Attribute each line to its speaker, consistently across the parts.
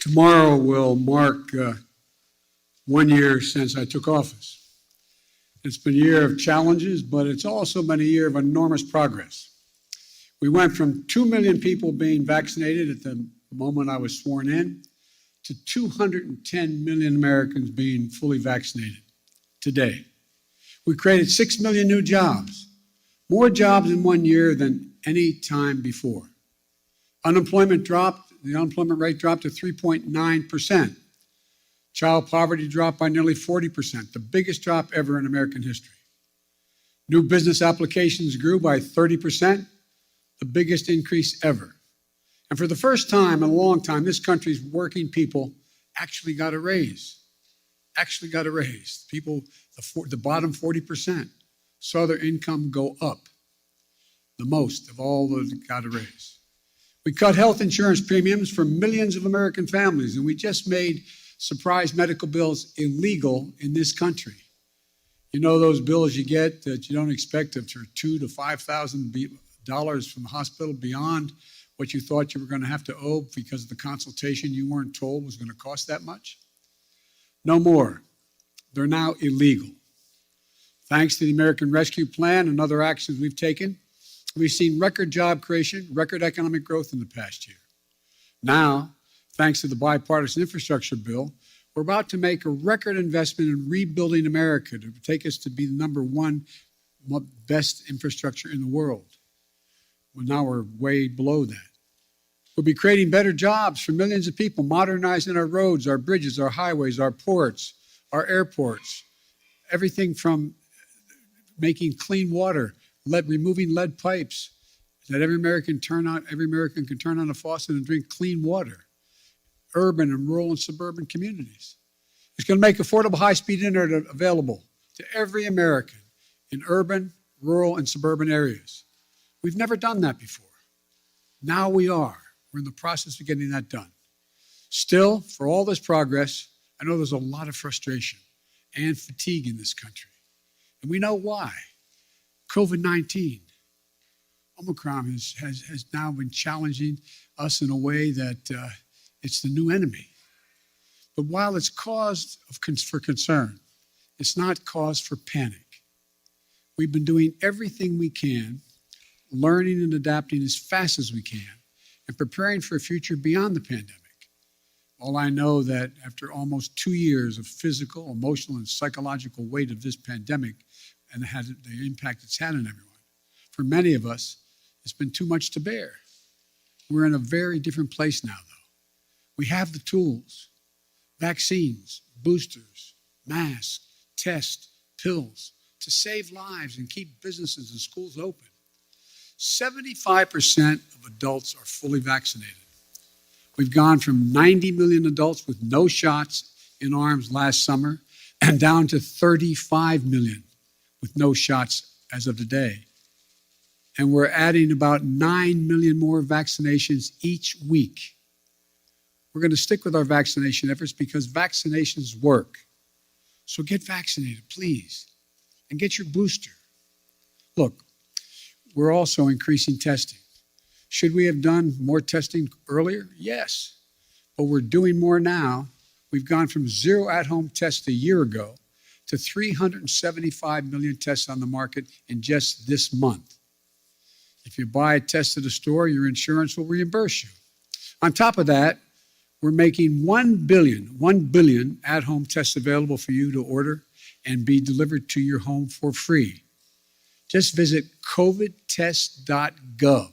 Speaker 1: Tomorrow will mark 1 year since I took office. It's been a year of challenges, but it's also been a year of enormous progress. We went from 2 million people being vaccinated at the moment I was sworn in to 210 million Americans being fully vaccinated today. We created 6 million new jobs, more jobs in 1 year than any time before. The unemployment rate dropped to 3.9%. Child poverty dropped by nearly 40%, the biggest drop ever in American history. New business applications grew by 30%, the biggest increase ever. And for the first time in a long time, this country's working people actually got a raise. People, the bottom 40%, saw their income go up, the most of all those that got a raise. We cut health insurance premiums for millions of American families, and we just made surprise medical bills illegal in this country. You know those bills you get that you don't expect of $2,000 to $5,000 from the hospital beyond what you thought you were going to have to owe because of the consultation you weren't told was going to cost that much? No more. They're now illegal. Thanks to the American Rescue Plan and other actions we've taken, we've seen record job creation, record economic growth in the past year. Now, thanks to the bipartisan infrastructure bill, we're about to make a record investment in rebuilding America to take us to be the #1 best infrastructure in the world. Well, now we're way below that. We'll be creating better jobs for millions of people, modernizing our roads, our bridges, our highways, our ports, our airports, everything from making clean water, removing lead pipes, that every American can turn on a faucet and drink clean water. Urban and rural and suburban communities. It's going to make affordable high-speed internet available to every American in urban, rural, and suburban areas. We've never done that before. Now we are. We're in the process of getting that done. Still, for all this progress, I know there's a lot of frustration and fatigue in this country. And we know why. COVID-19, Omicron has now been challenging us in a way that it's the new enemy. But while it's cause for concern, it's not cause for panic. We've been doing everything we can, learning and adapting as fast as we can, and preparing for a future beyond the pandemic. All I know that after almost 2 years of physical, emotional, and psychological weight of this pandemic and the impact it's had on everyone, for many of us, it's been too much to bear. We're in a very different place now, though. We have the tools, vaccines, boosters, masks, tests, pills, to save lives and keep businesses and schools open. 75% of adults are fully vaccinated. We've gone from 90 million adults with no shots in arms last summer and down to 35 million with no shots as of today. And we're adding about 9 million more vaccinations each week. We're going to stick with our vaccination efforts because vaccinations work. So get vaccinated, please, and get your booster. Look, we're also increasing testing. Should we have done more testing earlier? Yes, but we're doing more now. We've gone from 0 at-home tests a year ago to 375 million tests on the market in just this month. If you buy a test at a store, your insurance will reimburse you. On top of that, we're making 1 billion at-home tests available for you to order and be delivered to your home for free. Just visit covidtest.gov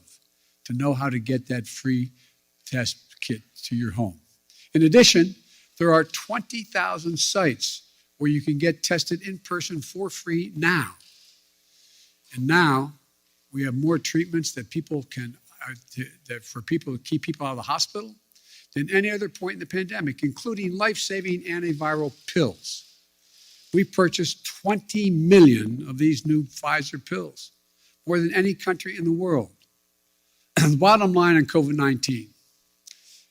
Speaker 1: to know how to get that free test kit to your home. In addition, there are 20,000 sites where you can get tested in person for free now. And now we have more treatments that for people to keep people out of the hospital than any other point in the pandemic, including life-saving antiviral pills. We purchased 20 million of these new Pfizer pills, more than any country in the world. The bottom line on COVID-19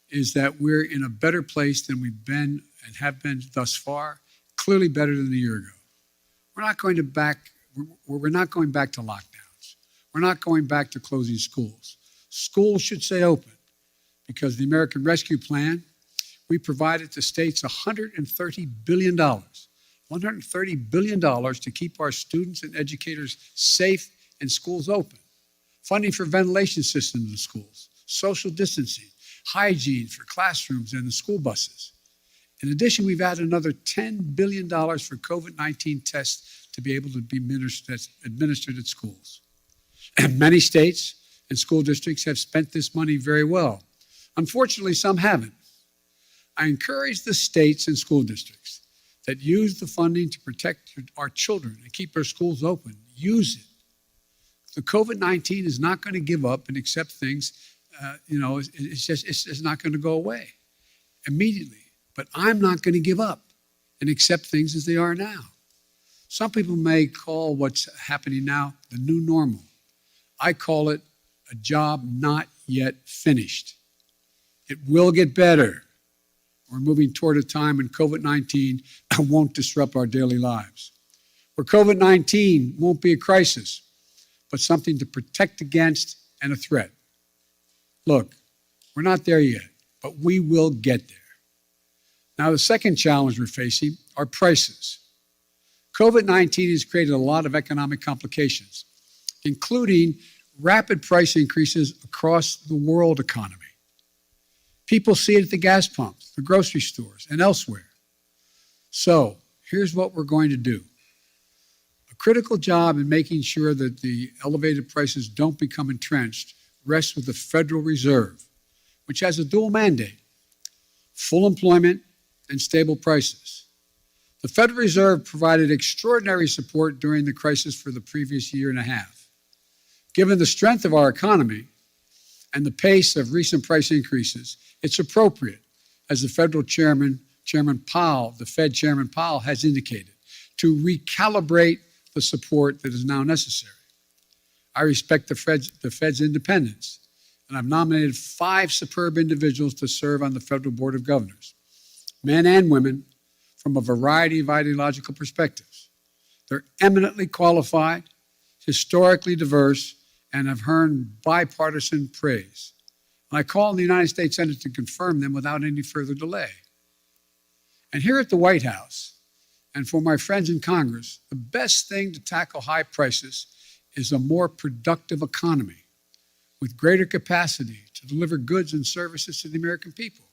Speaker 1: is that we're in a better place than we've been and have been thus far, clearly better than a year ago. We're not going back to lockdowns. We're not going back to closing schools. Schools should stay open because the American Rescue Plan, we provided to states $130 billion. $130 billion to keep our students and educators safe and schools open. Funding for ventilation systems in schools, social distancing, hygiene for classrooms and the school buses. In addition, we've added another $10 billion for COVID-19 tests to be able to be administered at schools. And many states and school districts have spent this money very well. Unfortunately, some haven't. I encourage the states and school districts that use the funding to protect our children and keep our schools open. Use it. The COVID-19 is not going to give up and accept things. It's just not going to go away immediately. But I'm not going to give up and accept things as they are now. Some people may call what's happening now the new normal. I call it a job not yet finished. It will get better. We're moving toward a time when COVID-19 won't disrupt our daily lives, where COVID-19 won't be a crisis, but something to protect against and a threat. Look, we're not there yet, but we will get there. Now, the second challenge we're facing are prices. COVID-19 has created a lot of economic complications, including rapid price increases across the world economy. People see it at the gas pumps, the grocery stores, and elsewhere. So here's what we're going to do. A critical job in making sure that the elevated prices don't become entrenched rests with the Federal Reserve, which has a dual mandate: full employment and stable prices. The Federal Reserve provided extraordinary support during the crisis for the previous year and a half. Given the strength of our economy and the pace of recent price increases, it's appropriate, as the Federal Chairman Powell, the Fed Chairman Powell, has indicated, to recalibrate the support that is now necessary. I respect the Fed's independence, and I've nominated 5 superb individuals to serve on the Federal Board of Governors, men and women from a variety of ideological perspectives. They're eminently qualified, historically diverse, and have earned bipartisan praise. And I call on the United States Senate to confirm them without any further delay. And here at the White House, and for my friends in Congress, the best thing to tackle high prices is a more productive economy with greater capacity to deliver goods and services to the American people.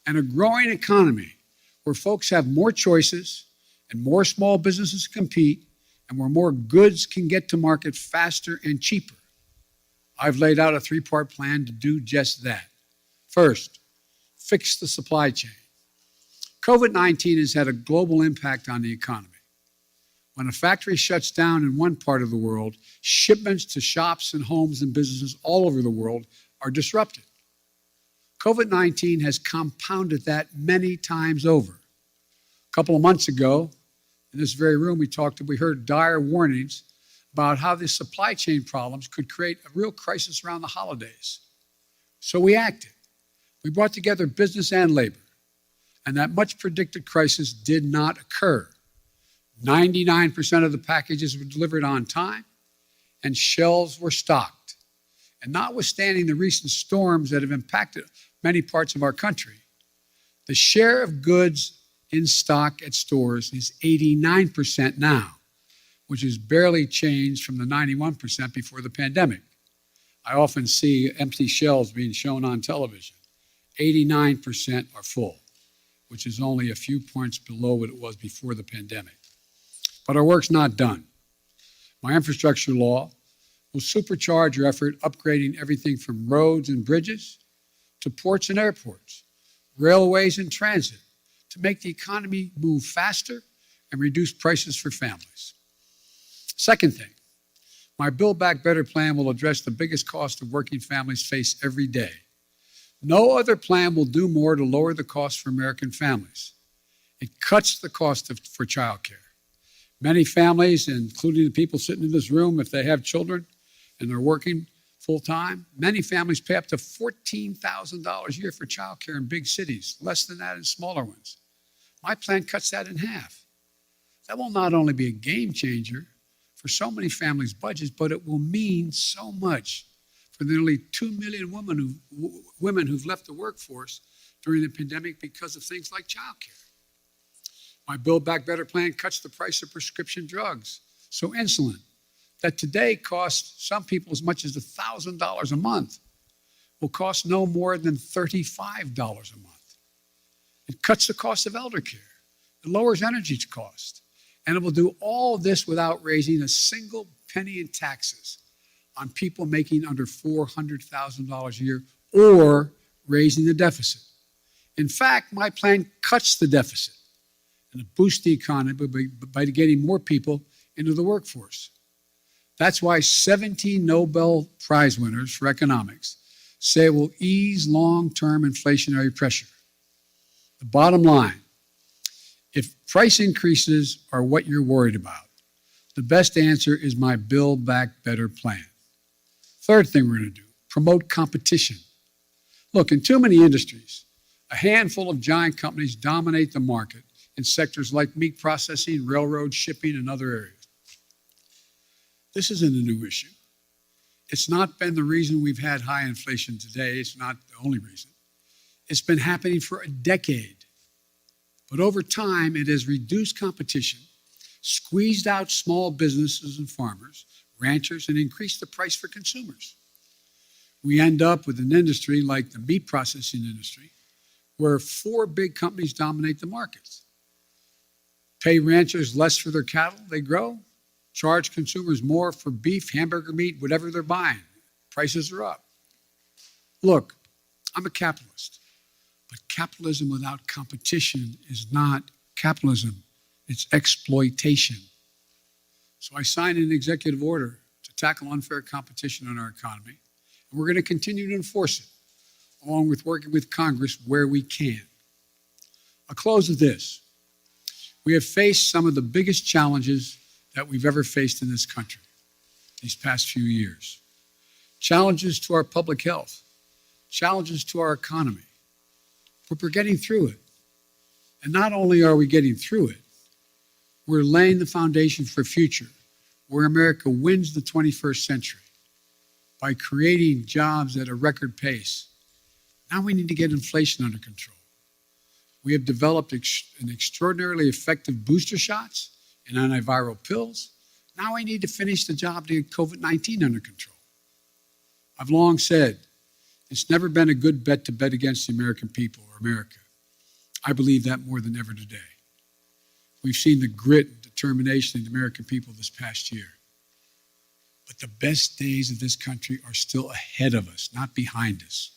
Speaker 1: And a growing economy where folks have more choices and more small businesses compete, and where more goods can get to market faster and cheaper. I've laid out a 3-part plan to do just that. First, fix the supply chain. COVID-19 has had a global impact on the economy. When a factory shuts down in one part of the world, shipments to shops and homes and businesses all over the world are disrupted. COVID-19 has compounded that many times over. A couple of months ago, in this very room, we heard dire warnings about how the supply chain problems could create a real crisis around the holidays. So we acted. We brought together business and labor, and that much predicted crisis did not occur. 99% of the packages were delivered on time, and shelves were stocked. And notwithstanding the recent storms that have impacted many parts of our country, the share of goods in stock at stores is 89% now, which has barely changed from the 91% before the pandemic. I often see empty shelves being shown on television. 89% are full, which is only a few points below what it was before the pandemic. But our work's not done. My infrastructure law will supercharge our effort upgrading everything from roads and bridges to ports and airports, railways and transit, to make the economy move faster and reduce prices for families. Second thing, my Build Back Better plan will address the biggest cost of working families face every day. No other plan will do more to lower the cost for American families. It cuts the cost for childcare. Many families, including the people sitting in this room, if they have children and they're working full-time, many families pay up to $14,000 a year for childcare in big cities, less than that in smaller ones. My plan cuts that in half. That will not only be a game changer for so many families' budgets, but it will mean so much for the nearly 2 million women who've left the workforce during the pandemic because of things like childcare. My Build Back Better plan cuts the price of prescription drugs. So insulin, that today costs some people as much as $1,000 a month, will cost no more than $35 a month. It cuts the cost of elder care. It lowers energy cost. And it will do all this without raising a single penny in taxes on people making under $400,000 a year or raising the deficit. In fact, my plan cuts the deficit and it boosts the economy by getting more people into the workforce. That's why 17 Nobel Prize winners for economics say it will ease long-term inflationary pressure. The bottom line, if price increases are what you're worried about, the best answer is my Build Back Better plan. Third thing we're going to do, promote competition. Look, in too many industries, a handful of giant companies dominate the market in sectors like meat processing, railroad, shipping, and other areas. This isn't a new issue. It's not been the reason we've had high inflation today. It's not the only reason. It's been happening for a decade. But over time, it has reduced competition, squeezed out small businesses and farmers, ranchers, and increased the price for consumers. We end up with an industry like the meat processing industry, where 4 big companies dominate the markets. Pay ranchers less for their cattle they grow, charge consumers more for beef, hamburger meat, whatever they're buying. Prices are up. Look, I'm a capitalist, but capitalism without competition is not capitalism. It's exploitation. So I signed an executive order to tackle unfair competition in our economy, and we're going to continue to enforce it, along with working with Congress where we can. I'll close with this. We have faced some of the biggest challenges that we've ever faced in this country these past few years. Challenges to our public health, challenges to our economy. But we're getting through it. And not only are we getting through it, we're laying the foundation for a future where America wins the 21st century by creating jobs at a record pace. Now we need to get inflation under control. We have developed an extraordinarily effective booster shots and antiviral pills. Now we need to finish the job to get COVID-19 under control. I've long said, it's never been a good bet to bet against the American people or America. I believe that more than ever today. We've seen the grit and determination of the American people this past year. But the best days of this country are still ahead of us, not behind us.